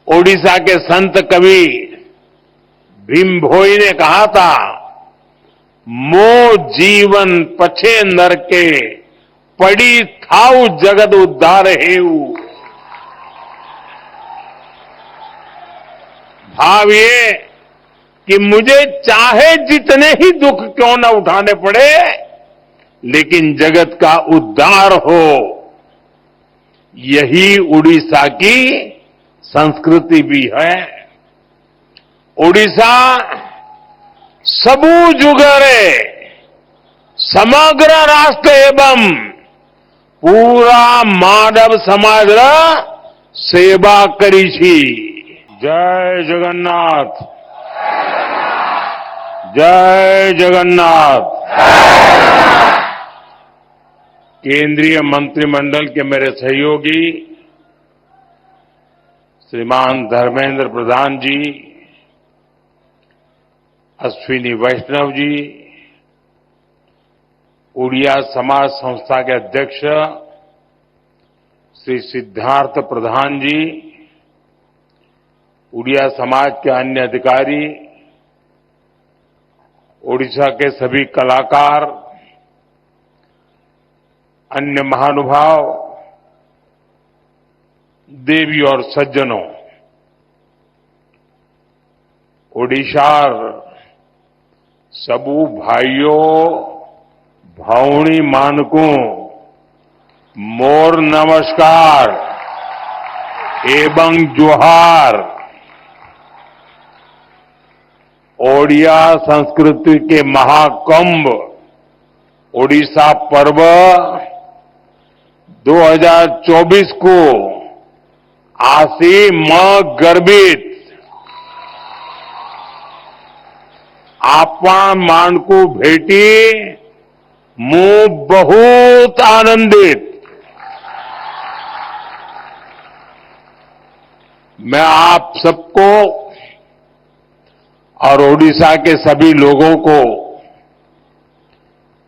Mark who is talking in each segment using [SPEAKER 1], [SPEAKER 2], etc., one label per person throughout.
[SPEAKER 1] ओडिशा के संत कवि भीम भोई ने कहा था, मो जीवन पछे नर के पड़ी थाउ जगत उद्धार हेऊ। भाव ये कि मुझे चाहे जितने ही दुख क्यों न उठाने पड़े, लेकिन जगत का उद्धार हो, यही उड़ीसा की संस्कृति भी है। ओडिशा सबू जुगरे समग्र राष्ट्र एवं पूरा मानव समाज सेवा करी छी। जय जगन्नाथ, जय जगन्नाथ। केंद्रीय मंत्रिमंडल के मेरे सहयोगी श्रीमान धर्मेंद्र प्रधान जी, अश्विनी वैष्णव जी, उड़िया समाज संस्था के अध्यक्ष श्री सिद्धार्थ प्रधान जी, उड़िया समाज के अन्य अधिकारी, ओडिशा के सभी कलाकार, अन्य महानुभाव, देवी और सज्जनों, ओडिशार सबू भाइयों भौणी मानकू मोर नमस्कार एवं जोहार। ओडिया संस्कृति के महाकुंभ ओडिशा पर्व 2024 को आसी म गर्भित आपण मानकू भेटी मु बहुत आनंदित। मैं आप सबको और ओडिशा के सभी लोगों को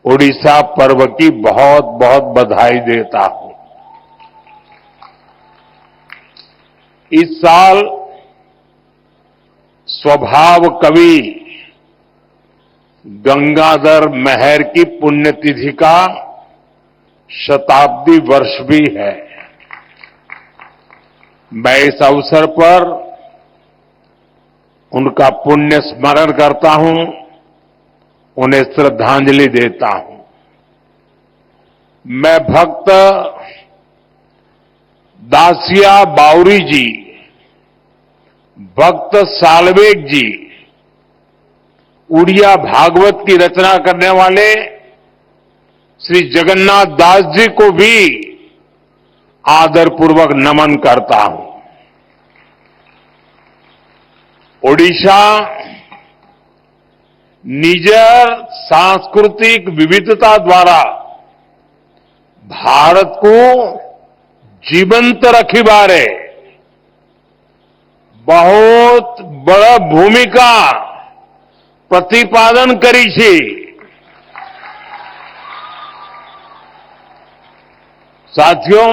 [SPEAKER 1] ओडिशा पर्व की बहुत बहुत बधाई देता हूं। इस साल स्वभाव कवि गंगाधर मेहर की पुण्यतिथि का शताब्दी वर्ष भी है। मैं इस अवसर पर उनका पुण्य स्मरण करता हूं, उन्हें श्रद्धांजलि देता हूं। मैं भक्त दासिया बावरी जी, भक्त सालवेग जी, उड़िया भागवत की रचना करने वाले श्री जगन्नाथ दास जी को भी आदरपूर्वक नमन करता हूं। ओडिशा निजर सांस्कृतिक विविधता द्वारा भारत को जीवंत रखी बारे बहुत बड़ा भूमिका प्रतिपादन करी छी। साथियों,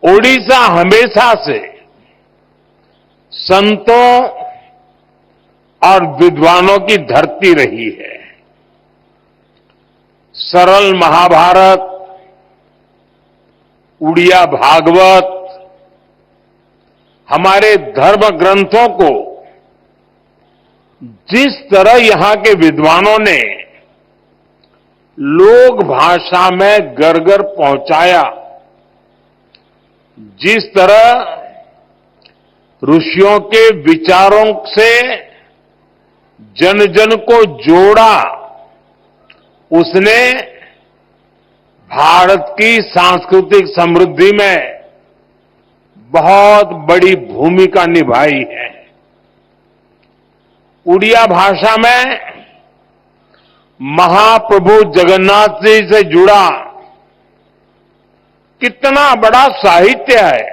[SPEAKER 1] ओडिशा हमेशा से संतों और विद्वानों की धरती रही है। सरल महाभारत, उड़िया भागवत हमारे धर्म ग्रंथों को जिस तरह यहां के विद्वानों ने लोक भाषा में घर घर पहुंचाया, जिस तरह ऋषियों के विचारों से जन जन को जोड़ा, उसने भारत की सांस्कृतिक समृद्धि में बहुत बड़ी भूमिका निभाई है। उड़िया भाषा में महाप्रभु जगन्नाथ जी से जुड़ा कितना बड़ा साहित्य है।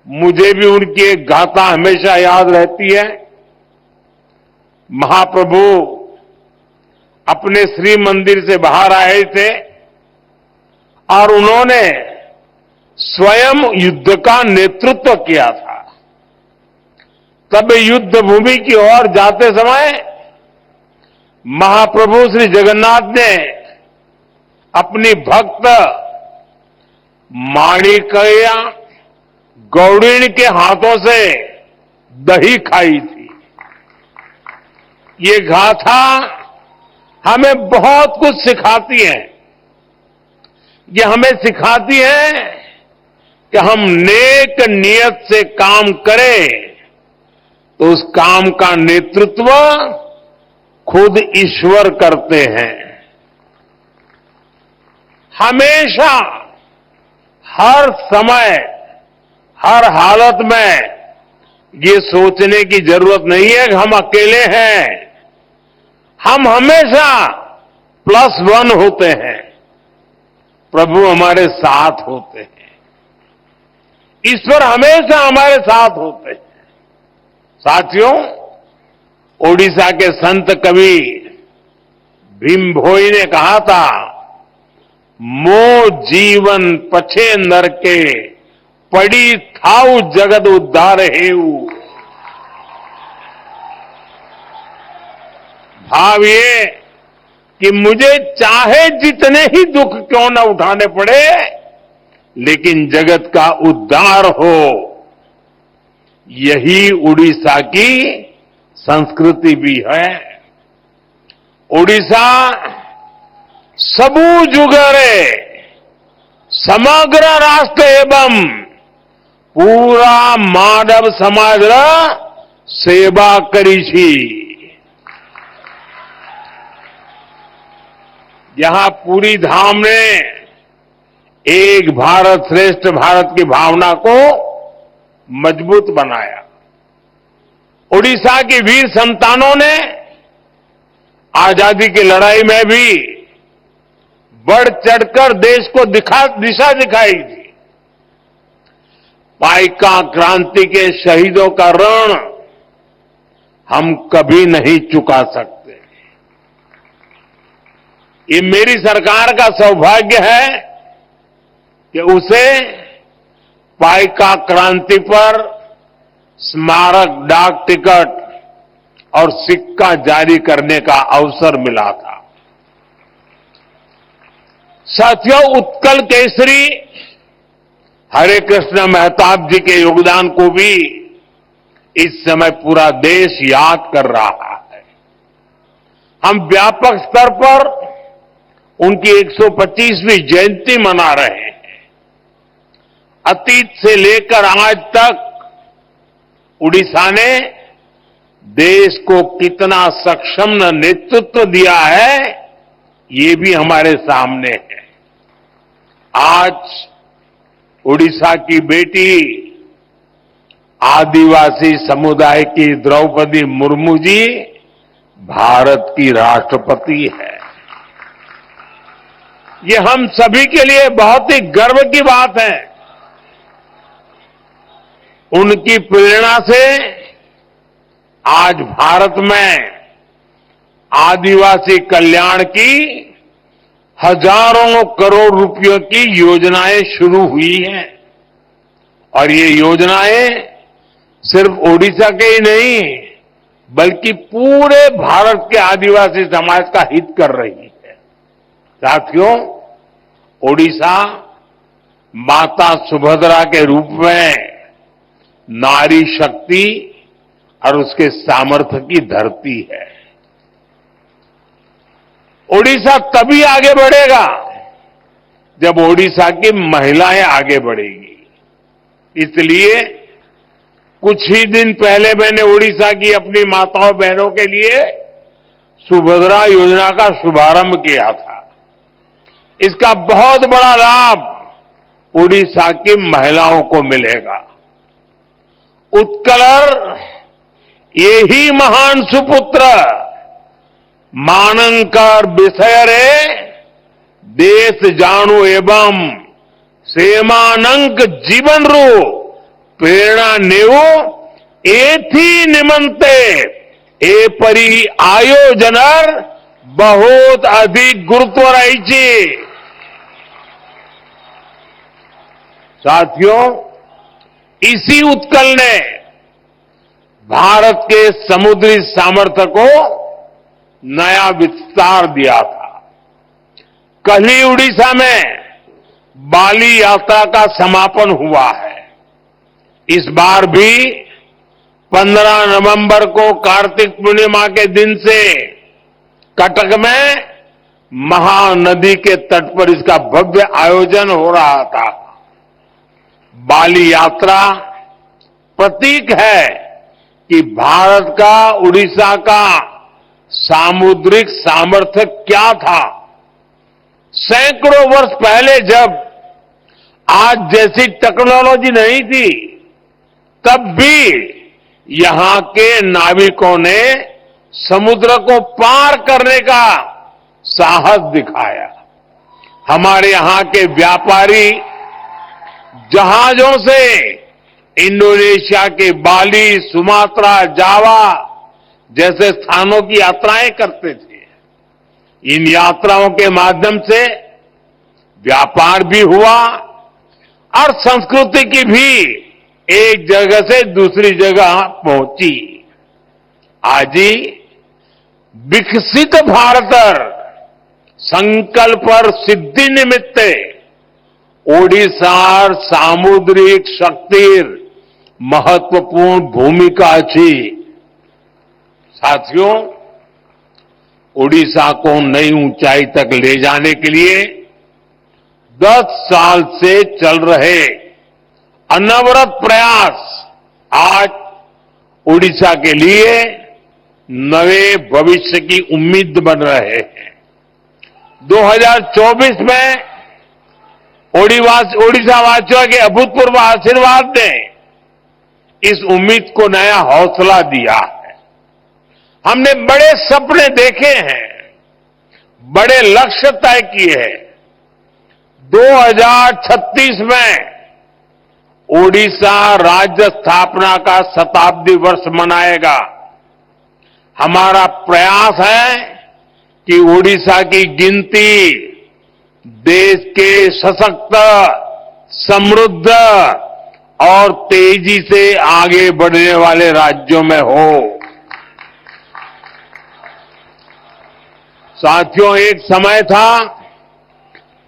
[SPEAKER 1] मुझे भी उनकी एक गाथा हमेशा याद रहती है। महाप्रभु अपने श्री मंदिर से बाहर आए थे और उन्होंने स्वयं युद्ध का नेतृत्व किया था। तब युद्ध भूमि की ओर जाते समय महाप्रभु श्री जगन्नाथ ने अपनी भक्त माणिकैया गौड़िण के हाथों से दही खाई थी। ये गाथा हमें बहुत कुछ सिखाती है। ये हमें सिखाती है कि हम नेक नियत से काम करें तो उस काम का नेतृत्व खुद ईश्वर करते हैं। हमेशा, हर समय, हर हालत में ये सोचने की जरूरत नहीं है कि हम अकेले हैं। हम हमेशा +1 होते हैं। प्रभु हमारे साथ होते हैं। ईश्वर हमेशा हमारे साथ होते हैं। साथियों, ओडिशा के संत कवि भीम भोई ने कहा था, मो जीवन पछे नर के, पड़ी थाउ जगत उद्धार हेऊ। भाव ये कि मुझे चाहे जितने ही दुख क्यों न उठाने पड़े, लेकिन जगत का उद्धार हो, यही उड़ीसा की संस्कृति भी है। उड़ीसा सबू जुगरे समग्र राष्ट्र एवं पूरा मानव समाज सेवा करी छी। यहां पूरी धाम ने एक भारत श्रेष्ठ भारत की भावना को मजबूत बनाया। उड़ीसा के वीर संतानों ने आजादी की लड़ाई में भी बढ़ चढ़कर देश को दिशा दिखाई थी। पाइका क्रांति के शहीदों का ऋण हम कभी नहीं चुका सकते। ये मेरी सरकार का सौभाग्य है कि उसे पाइका क्रांति पर स्मारक डाक टिकट और सिक्का जारी करने का अवसर मिला था। साथियों, उत्कल केसरी हरे कृष्ण मेहताब जी के योगदान को भी इस समय पूरा देश याद कर रहा है। हम व्यापक स्तर पर उनकी 125वीं जयंती मना रहे हैं। अतीत से लेकर आज तक उड़ीसा ने देश को कितना सक्षम नेतृत्व दिया है, ये भी हमारे सामने है। आज उड़ीसा की बेटी आदिवासी समुदाय की द्रौपदी मुर्मू जी भारत की राष्ट्रपति है। ये हम सभी के लिए बहुत ही गर्व की बात है। उनकी प्रेरणा से आज भारत में आदिवासी कल्याण की हजारों करोड़ रुपयों की योजनाएं शुरू हुई हैं। और ये योजनाएं सिर्फ ओडिशा के ही नहीं, बल्कि पूरे भारत के आदिवासी समाज का हित कर रही है। साथियों, ओडिशा माता सुभद्रा के रूप में नारी शक्ति और उसके सामर्थ्य की धरती है। ओडिशा तभी आगे बढ़ेगा जब ओडिशा की महिलाएं आगे बढ़ेगी। इसलिए कुछ ही दिन पहले मैंने ओडिशा की अपनी माताओं बहनों के लिए सुभद्रा योजना का शुभारंभ किया था। इसका बहुत बड़ा लाभ ओडिशा की महिलाओं को मिलेगा। उत्कलर ये ही महान सुपुत्र मानंकर विषयरे देश जाणु एवं सेमानंक जीवन रू प्रेरणा नेऊ एथी निमंते ए परी आयोजनर बहुत अधिक गुरुत्व रही। साथियों, इसी उत्कल ने भारत के समुद्री सामर्थ्य को नया विस्तार दिया था। कल ही उड़ीसा में बाली यात्रा का समापन हुआ है। इस बार भी 15 नवंबर को कार्तिक पूर्णिमा के दिन से कटक में महानदी के तट पर इसका भव्य आयोजन हो रहा था। बाली यात्रा प्रतीक है कि भारत का उड़ीसा का सामुद्रिक सामर्थ्य क्या था। सैकड़ों वर्ष पहले जब आज जैसी टेक्नोलॉजी नहीं थी, तब भी यहां के नाविकों ने समुद्र को पार करने का साहस दिखाया। हमारे यहां के व्यापारी जहाजों से इंडोनेशिया के बाली, सुमात्रा, जावा जैसे स्थानों की यात्राएं करते थे। इन यात्राओं के माध्यम से व्यापार भी हुआ और संस्कृति की भी एक जगह से दूसरी जगह पहुंची। आज ही विकसित भारत संकल्प सिद्धि निमित्त ओडिशार सामुद्रिक शक्तिर महत्वपूर्ण भूमिका अच्छी। साथियों, ओडिशा को नई ऊंचाई तक ले जाने के लिए 10 साल से चल रहे अनवरत प्रयास आज ओडिशा के लिए नए भविष्य की उम्मीद बन रहे हैं। 2024 में ओडिशा वासियों के अभूतपूर्व आशीर्वाद ने इस उम्मीद को नया हौसला दिया है। हमने बड़े सपने देखे हैं, बड़े लक्ष्य तय किए हैं। 2036 में ओडिशा राज्य स्थापना का शताब्दी वर्ष मनाएगा। हमारा प्रयास है कि ओडिशा की गिनती देश के सशक्त, समृद्ध और तेजी से आगे बढ़ने वाले राज्यों में हो। साथियों, एक समय था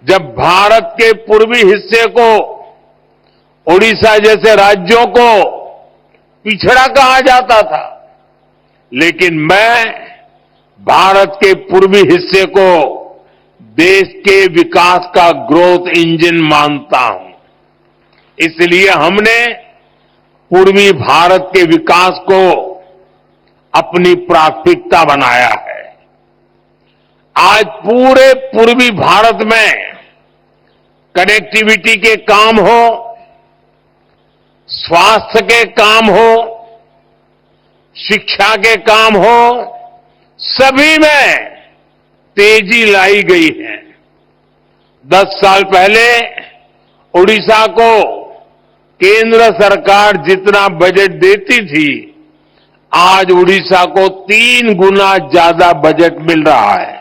[SPEAKER 1] जब भारत के पूर्वी हिस्से को, ओडिशा जैसे राज्यों को पिछड़ा कहा जाता था, लेकिन मैं भारत के पूर्वी हिस्से को देश के विकास का ग्रोथ इंजन मानता हूं। इसलिए हमने पूर्वी भारत के विकास को अपनी प्राथमिकता बनाया है। आज पूरे पूर्वी भारत में कनेक्टिविटी के काम हो, स्वास्थ्य के काम हो, शिक्षा के काम हो, सभी में तेजी लाई गई है। 10 साल पहले ओडिशा को केंद्र सरकार जितना बजट देती थी, आज ओडिशा को 3 गुना ज्यादा बजट मिल रहा है।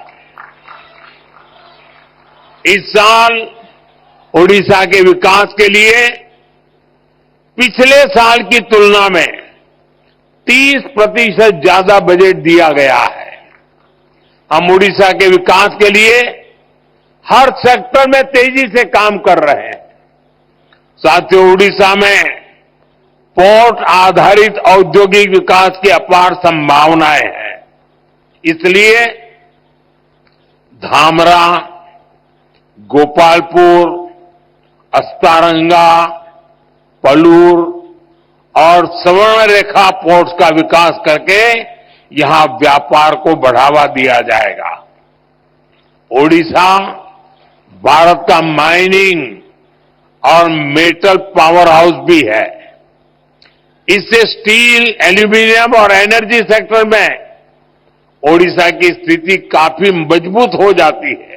[SPEAKER 1] इस साल ओडिशा के विकास के लिए पिछले साल की तुलना में 30% ज्यादा बजट दिया गया है। हम ओडिशा के विकास के लिए हर सेक्टर में तेजी से काम कर रहे हैं। साथियों, ओडिशा में पोर्ट आधारित औद्योगिक विकास की अपार संभावनाएं हैं। इसलिए धामरा, गोपालपुर, अस्तारंगा, पलूर और स्वर्णरेखा पोर्ट्स का विकास करके यहां व्यापार को बढ़ावा दिया जाएगा। ओडिशा भारत का माइनिंग और मेटल पावर हाउस भी है। इससे स्टील, एल्यूमीनियम और एनर्जी सेक्टर में ओडिशा की स्थिति काफी मजबूत हो जाती है।